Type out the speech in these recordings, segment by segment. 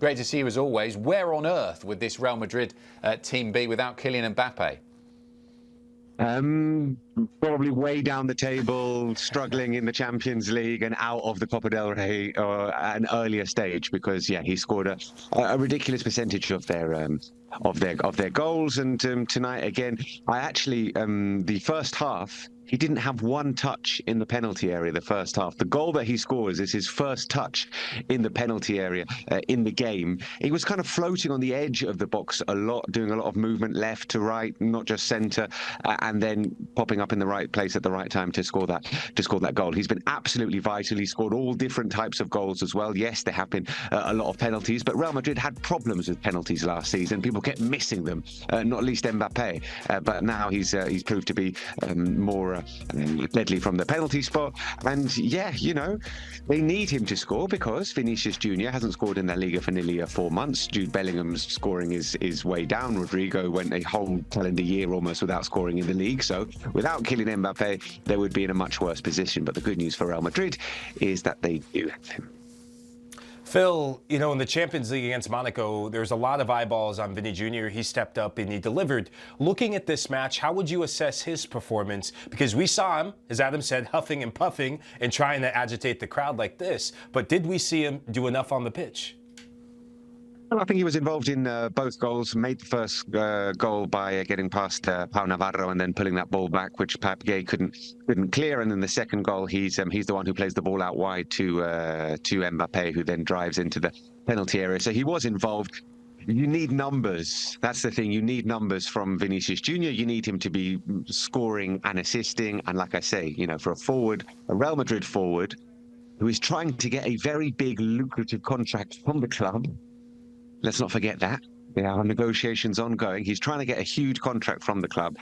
Great to see you as always. Where on earth would this Real Madrid team be without Kylian Mbappé? Probably way down the table, struggling in the Champions League and out of the Copa del Rey at an earlier stage, because he scored a ridiculous percentage of their goals. And tonight again, the first half, he didn't have one touch in the penalty area the first half. The goal that he scores is his first touch in the penalty area in the game. He was kind of floating on the edge of the box a lot, doing a lot of movement left to right, not just centre, and then popping up in the right place at the right time to score that goal. He's been absolutely vital. He scored all different types of goals as well. Yes, there have been a lot of penalties, but Real Madrid had problems with penalties last season. People kept missing them, not least Mbappé. But now he's proved to be more deadly from the penalty spot. And they need him to score, because Vinicius Junior hasn't scored in LaLiga for nearly 4 months. Jude Bellingham's scoring is way down. Rodrigo went a whole calendar year almost without scoring in the league. So without Kylian Mbappé, they would be in a much worse position. But the good news for Real Madrid is that they do have him. Phil, in the Champions League against Monaco, there's a lot of eyeballs on Vinny Jr. He stepped up and he delivered. Looking at this match, how would you assess his performance? Because we saw him, as Adam said, huffing and puffing and trying to agitate the crowd like this. But did we see him do enough on the pitch? I think he was involved in both goals. Made the first goal by getting past Pau Navarro and then pulling that ball back, which Pep Gay couldn't clear. And then the second goal, he's the one who plays the ball out wide to Mbappé, who then drives into the penalty area. So he was involved. You need numbers. That's the thing. You need numbers from Vinicius Junior. You need him to be scoring and assisting. And like I say, for a Real Madrid forward who is trying to get a very big, lucrative contract from the club. Let's not forget that. There are negotiations ongoing. He's trying to get a huge contract from the club.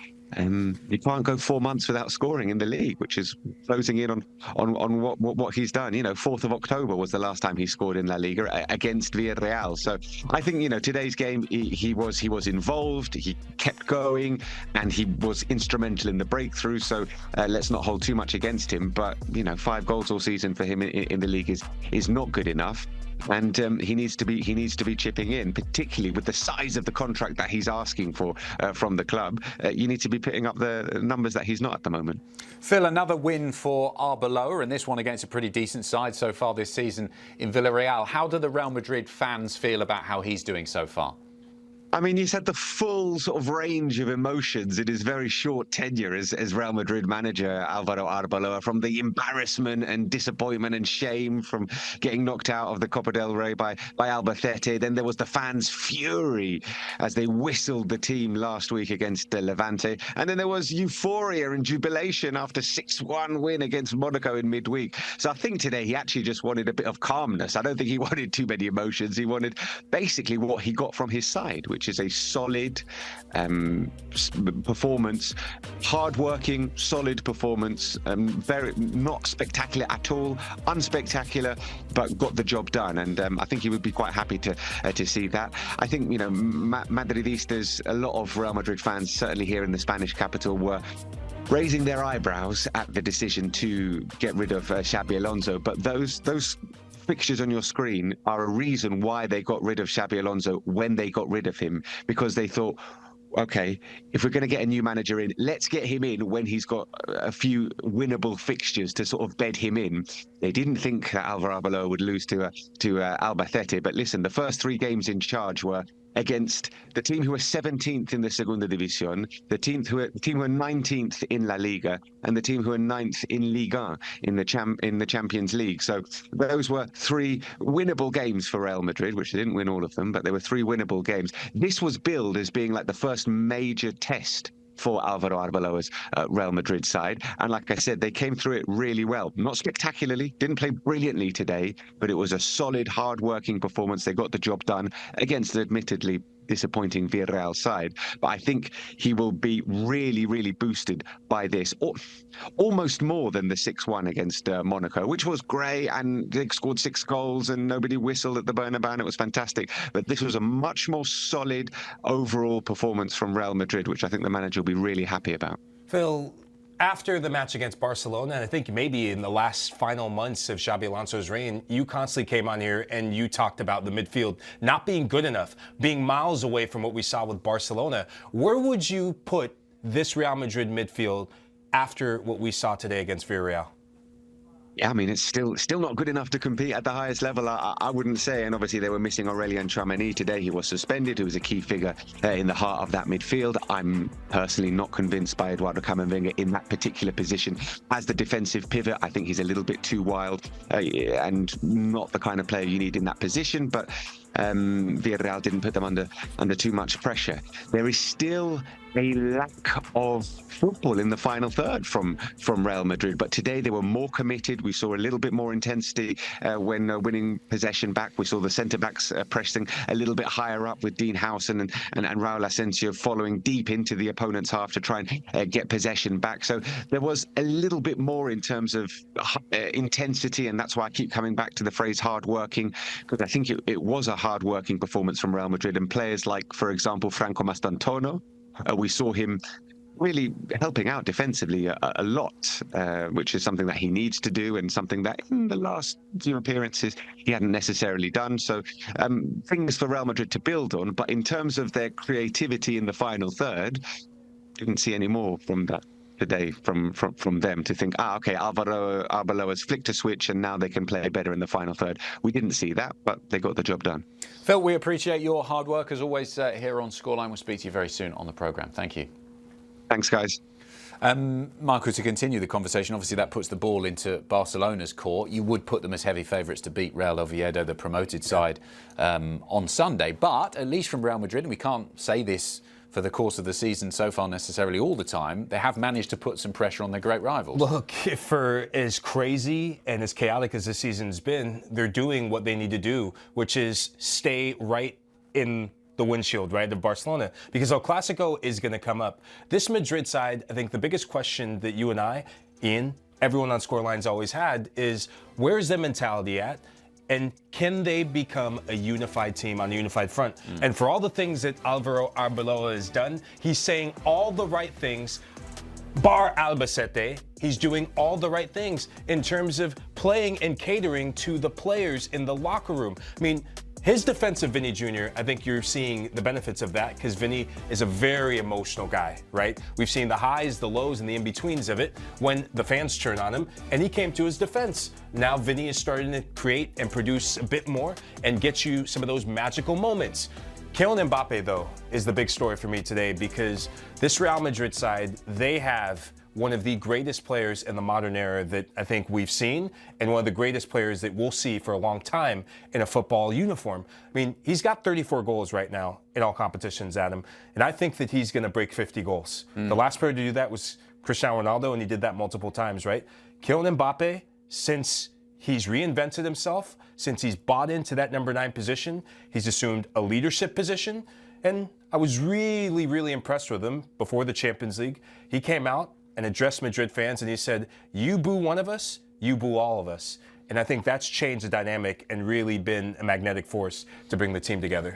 He can't go 4 months without scoring in the league, which is closing in on what he's done. 4th of October was the last time he scored in La Liga against Villarreal. So I think, today's game, he was involved, he kept going, and he was instrumental in the breakthrough. So let's not hold too much against him. But, 5 goals all season for him in the league is not good enough. And he needs to be chipping in, particularly with the size of the contract that he's asking for from the club. You need to be putting up the numbers that he's not at the moment. Phil, another win for Arbeloa, and this one against a pretty decent side so far this season in Villarreal. How do the Real Madrid fans feel about how he's doing so far? I mean, he's had the full sort of range of emotions in his very short tenure as Real Madrid manager, Álvaro Arbeloa, from the embarrassment and disappointment and shame from getting knocked out of the Copa del Rey by Albacete. Then there was the fans' fury as they whistled the team last week against Levante. And then there was euphoria and jubilation after 6-1 win against Monaco in midweek. So I think today he actually just wanted a bit of calmness. I don't think he wanted too many emotions. He wanted basically what he got from his side, which is a solid performance, hard-working, solid performance, very not spectacular at all, unspectacular, but got the job done. And I think he would be quite happy to see that. I think, Madridistas, a lot of Real Madrid fans, certainly here in the Spanish capital, were raising their eyebrows at the decision to get rid of Xabi Alonso. But those fixtures on your screen are a reason why they got rid of Xabi Alonso when they got rid of him, because they thought, okay, if we're going to get a new manager in, let's get him in when he's got a few winnable fixtures to sort of bed him in. They didn't think that Álvaro Arbeloa would lose to Albacete, but listen, the first 3 games in charge were against the team who were 17th in the Segunda División, the team who were 19th in La Liga, and the team who were 9th in Liga in the Champions League. So those were 3 winnable games for Real Madrid, which they didn't win all of them, but they were 3 winnable games. This was billed as being like the first major test for Álvaro Arbeloa's Real Madrid side. And like I said, they came through it really well. Not spectacularly, didn't play brilliantly today, but it was a solid, hard-working performance. They got the job done against an admittedly disappointing Villarreal side. But I think he will be really, really boosted by this. Almost more than the 6-1 against Monaco, which was great, and they scored 6 goals and nobody whistled at the Bernabeu. It was fantastic. But this was a much more solid overall performance from Real Madrid, which I think the manager will be really happy about. Phil, after the match against Barcelona, and I think maybe in the last final months of Xabi Alonso's reign, you constantly came on here and you talked about the midfield not being good enough, being miles away from what we saw with Barcelona. Where would you put this Real Madrid midfield after what we saw today against Villarreal? Yeah, I mean, it's still not good enough to compete at the highest level, I wouldn't say. And obviously, they were missing Aurélien Tchouaméni today. He was suspended. He was a key figure in the heart of that midfield. I'm personally not convinced by Eduardo Camavinga in that particular position. As the defensive pivot, I think he's a little bit too wild and not the kind of player you need in that position. But Villarreal didn't put them under too much pressure. There is still a lack of football in the final third from Real Madrid, but today they were more committed. We saw a little bit more intensity when winning possession back. We saw the centre-backs pressing a little bit higher up with Dean Howson and Raul Asensio following deep into the opponent's half to try and get possession back. So there was a little bit more in terms of intensity, and that's why I keep coming back to the phrase hard-working, because I think it was a hard-working performance from Real Madrid, and players like, for example, Franco Mastantuono, we saw him really helping out defensively a lot, which is something that he needs to do and something that in the last few appearances he hadn't necessarily done. So things for Real Madrid to build on. But in terms of their creativity in the final third, didn't see any more from that today from them to think, okay, Álvaro Arbeloa has flicked a switch and now they can play better in the final third. We didn't see that, but they got the job done. Phil, we appreciate your hard work as always here on Scoreline. We'll speak to you very soon on the programme. Thank you. Thanks, guys. Michael, to continue the conversation, obviously that puts the ball into Barcelona's court. You would put them as heavy favourites to beat Real Oviedo, the promoted side, on Sunday. But at least from Real Madrid, and we can't say this for the course of the season so far necessarily all the time, they have managed to put some pressure on their great rivals. Look, for as crazy and as chaotic as this season's been, they're doing what they need to do, which is stay right in the windshield, right, of Barcelona, because El Clasico is going to come up. This Madrid side, I think the biggest question that you and I, Ian, everyone on Scoreline's always had is, where's their mentality at? And can they become a unified team on a unified front? And for all the things that Álvaro Arbeloa has done, he's saying all the right things, bar Albacete. He's doing all the right things in terms of playing and catering to the players in the locker room. I mean, his defense of Vinny Jr., I think you're seeing the benefits of that because Vinny is a very emotional guy, right? We've seen the highs, the lows, and the in-betweens of it when the fans turn on him, and he came to his defense. Now Vinny is starting to create and produce a bit more and get you some of those magical moments. Kylian Mbappé, though, is the big story for me today because this Real Madrid side, they have one of the greatest players in the modern era that I think we've seen, and one of the greatest players that we'll see for a long time in a football uniform. I mean, he's got 34 goals right now in all competitions, Adam, and I think that he's going to break 50 goals. The last player to do that was Cristiano Ronaldo, and he did that multiple times, right? Kylian Mbappé, since he's reinvented himself, since he's bought into that number 9 position, he's assumed a leadership position, and I was really, really impressed with him before the Champions League. He came out and addressed Madrid fans, and he said, you boo one of us, you boo all of us. And I think that's changed the dynamic and really been a magnetic force to bring the team together.